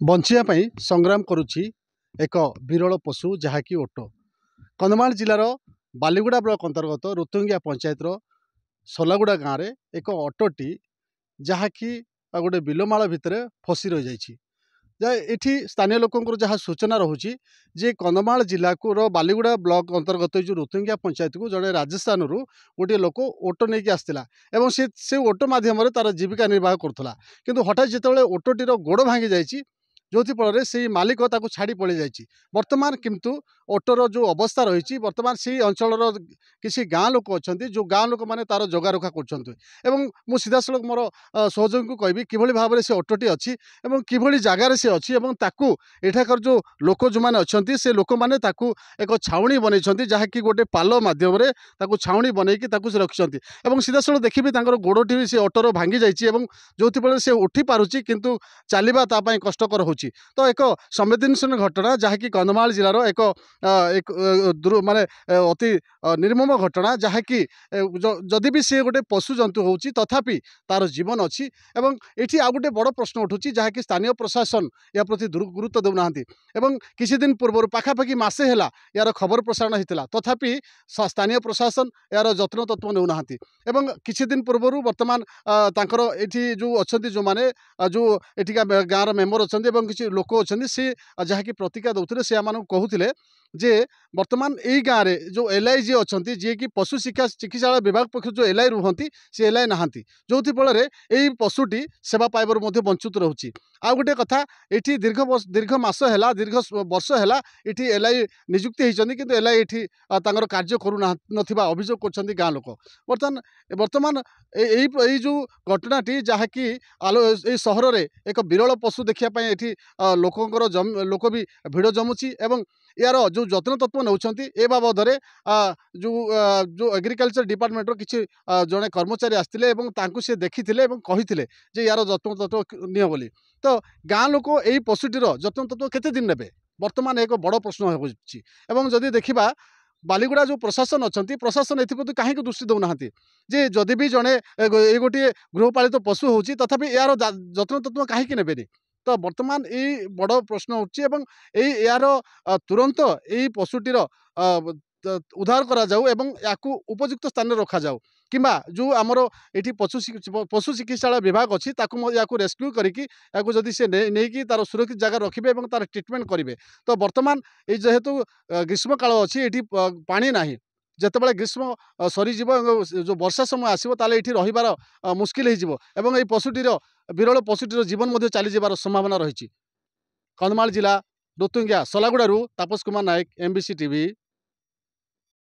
ବଞ୍ଚିବା ସଂଗ୍ରାମ କରୁଛି ଏକ ବିରଳ ପଶୁ ଯାହାକି ଓଟ। କନ୍ଧମାଳ ଜିଲ୍ଲାର ବାଲିଗୁଡ଼ା ବ୍ଲକ ଅନ୍ତର୍ଗତ ରୁତୁଙ୍ଗିଆ ପଞ୍ଚାୟତର ସୋଲାଗୁଡ଼ା ଗାଁରେ ଏକ ଅଟୋଟି ଯାହାକି ଗୋଟେ ବିଲମାଳ ଭିତରେ ଫସି ରହିଯାଇଛି। ଏଠି ସ୍ଥାनीୟ ଲୋକଙ୍କର ଯାହା ସୂଚନା ରହୁଛି ଯେ କନ୍ଧମାଳ ଜିଲ୍ଲାର ବାଲିଗୁଡ଼ା ବ୍ଲକ ଅନ୍ତର୍ଗତ ଯେଉଁ ରୁତୁଙ୍ଗିଆ ପଞ୍ଚାୟତକୁ ଜଣେ ରାଜସ୍ଥାନରୁ ଗୋଟିଏ ଲୋକ ଅଟୋ ନେଇକି ଆସିଥିଲା ଏବଂ ସେ ଅଟୋ ମାଧ୍ୟମରେ ତାର ଜୀବିକା ନିର୍ବାହ କରୁଥିଲା। କିନ୍ତୁ ହଠାତ୍ ଯେତେବେଳେ ଅଟୋଟିର ଗୋଡ଼ ଭାଙ୍ଗି ଯାଇଛି ଯୋଉଥିଫଳରେ ସେଇ ମାଲିକ ତାକୁ ଛାଡ଼ି ପଳେଇ ଯାଇଛି। ବର୍ତ୍ତମାନ କିନ୍ତୁ ଅଟୋର ଯେଉଁ ଅବସ୍ଥା ରହିଛି, ବର୍ତ୍ତମାନ ସେଇ ଅଞ୍ଚଳର କିଛି ଗାଁ ଲୋକ ଅଛନ୍ତି, ଯେଉଁ ଗାଁ ଲୋକମାନେ ତାର ଜଗାରଖା କରୁଛନ୍ତି। ଏବଂ ମୁଁ ସିଧାସଳଖ ମୋର ସହଯୋଗୀଙ୍କୁ କହିବି କିଭଳି ଭାବରେ ସେ ଅଟୋଟି ଅଛି ଏବଂ କିଭଳି ଜାଗାରେ ସେ ଅଛି ଏବଂ ତାକୁ ଏଠାକାର ଯେଉଁ ଲୋକ ଯେଉଁମାନେ ଅଛନ୍ତି ସେ ଲୋକମାନେ ତାକୁ ଏକ ଛାଉଣି ବନେଇଛନ୍ତି, ଯାହାକି ଗୋଟେ ପାଲ ମାଧ୍ୟମରେ ତାକୁ ଛାଉଣି ବନେଇକି ତାକୁ ସେ ରଖିଛନ୍ତି। ଏବଂ ସିଧାସଳଖ ଦେଖିବି ତାଙ୍କର ଗୋଡ଼ଟି ବି ସେ ଅଟୋର ଭାଙ୍ଗି ଯାଇଛି ଏବଂ ଯେଉଁଥିଫଳରେ ସେ ଉଠି ପାରୁଛି କିନ୍ତୁ ଚାଲିବା ତା ପାଇଁ କଷ୍ଟକର ହେଉଛି। ତ ଏକ ସମ୍ବେଦନଶୀଳ ଘଟଣା ଯାହାକି କନ୍ଧମାଳ ଜିଲ୍ଲାର ଏକ ମାନେ ଅତି ନିର୍ମମ ଘଟଣା, ଯାହାକି ଯଦି ବି ସେ ଗୋଟେ ପଶୁ ଜନ୍ତୁ ହେଉଛି ତଥାପି ତାର ଜୀବନ ଅଛି। ଏବଂ ଏଠି ଆଉ ଗୋଟେ ବଡ଼ ପ୍ରଶ୍ନ ଉଠୁଛି ଯାହାକି ସ୍ଥାନୀୟ ପ୍ରଶାସନ ଏହା ପ୍ରତି ଗୁରୁତ୍ୱ ଦେଉନାହାନ୍ତି। ଏବଂ କିଛି ଦିନ ପୂର୍ବରୁ ପାଖାପାଖି ମାସେ ହେଲା ଏହାର ଖବର ପ୍ରସାରଣ ହୋଇଥିଲା, ତଥାପି ସ୍ଥାନୀୟ ପ୍ରଶାସନ ଏହାର ଯତ୍ନ ତତ୍ତ୍ୱ ନେଉନାହାନ୍ତି। ଏବଂ କିଛି ଦିନ ପୂର୍ବରୁ ବର୍ତ୍ତମାନ ତାଙ୍କର ଏଠି ଯେଉଁ ଅଛନ୍ତି, ଯେଉଁମାନେ ଯେଉଁ ଏଠିକା ଗାଁର ମେମ୍ବର ଅଛନ୍ତି ଏବଂ କିଛି ଲୋକ ଅଛନ୍ତି, ସେ ଯାହାକି ପ୍ରତିକ୍ରିୟା ଦେଉଥିଲେ ସେ ଆମମାନଙ୍କୁ କହୁଥିଲେ ଯେ ବର୍ତ୍ତମାନ ଏଇ ଗାଁରେ ଯେଉଁ ଏଲ୍ଆଇ ଯିଏ ଅଛନ୍ତି, ଯିଏକି ପଶୁ ଚିକିତ୍ସାଳୟ ବିଭାଗ ପକ୍ଷରୁ ଯେଉଁ ଏଲ୍ଆଇ ରୁହନ୍ତି ସେ ଏଲ୍ଆଇ ନାହାନ୍ତି, ଯେଉଁଥିଫଳରେ ଏଇ ପଶୁଟି ସେବା ପାଇବାରୁ ମଧ୍ୟ ବଞ୍ଚିତ ରହୁଛି। ଆଉ ଗୋଟେ କଥା, ଏଠି ଦୀର୍ଘ ମାସ ହେଲା, ଦୀର୍ଘ ବର୍ଷ ହେଲା ଏଠି ଏଲ୍ଆଇ ନିଯୁକ୍ତି ହୋଇଛନ୍ତି, କିନ୍ତୁ ଏଲ୍ଆଇ ଏଠି ତାଙ୍କର କାର୍ଯ୍ୟ କରୁନଥିବା ଅଭିଯୋଗ କରୁଛନ୍ତି ଗାଁ ଲୋକ। ବର୍ତ୍ତମାନ ଏଇ ଯେଉଁ ଘଟଣାଟି ଯାହାକି ଏଇ ସହରରେ ଏକ ବିରଳ ପଶୁ ଦେଖିବା ପାଇଁ ଏଠି ଲୋକ ବି ଭିଡ଼ ଜମୁଛି ଏବଂ ଏହାର ଯେଉଁ ଯତ୍ନ ତତ୍ତ୍ୱ ନେଉଛନ୍ତି ଏ ବାବଦରେ ଯେଉଁ ଏଗ୍ରିକଲଚର ଡିପାର୍ଟମେଣ୍ଟର କିଛି ଜଣେ କର୍ମଚାରୀ ଆସିଥିଲେ ଏବଂ ତାଙ୍କୁ ସେ ଦେଖିଥିଲେ ଏବଂ କହିଥିଲେ ଯେ ଏହାର ଯତ୍ନ ତତ୍ତ୍ୱ ନିଅ ବୋଲି। ତ ଗାଁ ଲୋକ ଏଇ ପଶୁଟିର ଯତ୍ନ ତତ୍ତ୍ୱ କେତେ ଦିନ ନେବେ, ବର୍ତ୍ତମାନ ଏକ ବଡ଼ ପ୍ରଶ୍ନ ହେଉଛି। ଏବଂ ଯଦି ଦେଖିବା ବାଲିଗୁଡ଼ା ଯେଉଁ ପ୍ରଶାସନ ଅଛନ୍ତି, ପ୍ରଶାସନ ଏଥିପ୍ରତି କାହିଁକି ଦୃଷ୍ଟି ଦେଉନାହାନ୍ତି ଯେ ଯଦି ବି ଜଣେ ଏଇ ଗୋଟିଏ ଗୃହପାଳିତ ପଶୁ ହେଉଛି ତଥାପି ଏହାର ଯତ୍ନ ତତ୍ତ୍ୱ କାହିଁକି ନେବେନି। ତ ବର୍ତ୍ତମାନ ଏଇ ବଡ଼ ପ୍ରଶ୍ନ ଉଠୁଛି ଏବଂ ଏହାର ତୁରନ୍ତ ଏଇ ପଶୁଟିର ଉଦ୍ଧାର କରାଯାଉ ଏବଂ ୟାକୁ ଉପଯୁକ୍ତ ସ୍ଥାନରେ ରଖାଯାଉ, କିମ୍ବା ଯେଉଁ ଆମର ଏଠି ପଶୁ ଚିକିତ୍ସାଳୟ ବିଭାଗ ଅଛି ତାକୁ ୟାକୁ ରେସ୍କ୍ୟୁ କରିକି ୟାକୁ ଯଦି ସେ ନେଇକି ତାର ସୁରକ୍ଷିତ ଜାଗାରେ ରଖିବେ ଏବଂ ତାର ଟ୍ରିଟମେଣ୍ଟ କରିବେ। ତ ବର୍ତ୍ତମାନ ଏଇ ଯେହେତୁ ଗ୍ରୀଷ୍ମକାଳ ଅଛି, ଏଠି ପାଣି ନାହିଁ, ଯେତେବେଳେ ଗ୍ରୀଷ୍ମ ସରିଯିବ ଯେଉଁ ବର୍ଷା ସମୟ ଆସିବ ତାହେଲେ ଏଠି ରହିବାର ମୁସ୍କିଲ ହେଇଯିବ ଏବଂ ଏଇ ବିରଳ ପଶୁଟିର ଜୀବନ ମଧ୍ୟ ଚାଲିଯିବାର ସମ୍ଭାବନା ରହିଛି। କନ୍ଧମାଳ ଜିଲ୍ଲା ରୁତୁଙ୍ଗିଆ ସୋଲାଗୁଡ଼ାରୁ ତାପସ କୁମାର ନାୟକ, MBC TV।